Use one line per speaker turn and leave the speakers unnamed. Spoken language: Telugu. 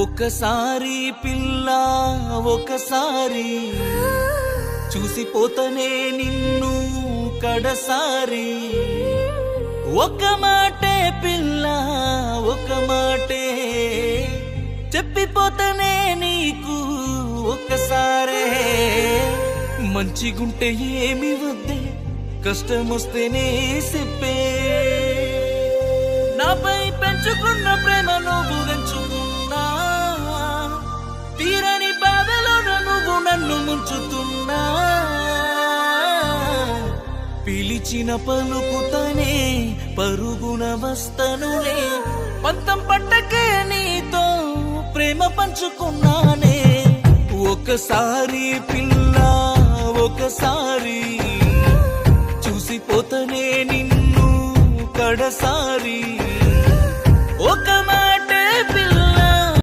ఒకసారి పిల్ల ఒకసారి చూసిపోతనే నిన్ను కడసారి. ఒక మాటే పిల్ల ఒక మాటే చెప్పిపోతనే నీకు ఒక్కసారే. మంచిగుంటే ఏమి వద్దే కష్టమొస్తేనే చెప్పే. నాపై పెంచుకున్న ప్రేమ నువ్వు పెంచుకున్నా, తీరని బాధలో నువ్వు నన్ను ముంచుతున్నా. పిలిచిన పలుకుతనే పరుగున వస్తనులే, పంతం పట్టకే నీతో ప్రేమ పంచుకున్నానే. ఒకసారి పిల్ల ఒకసారి చూసిపోతనే నిన్ను కడసారి.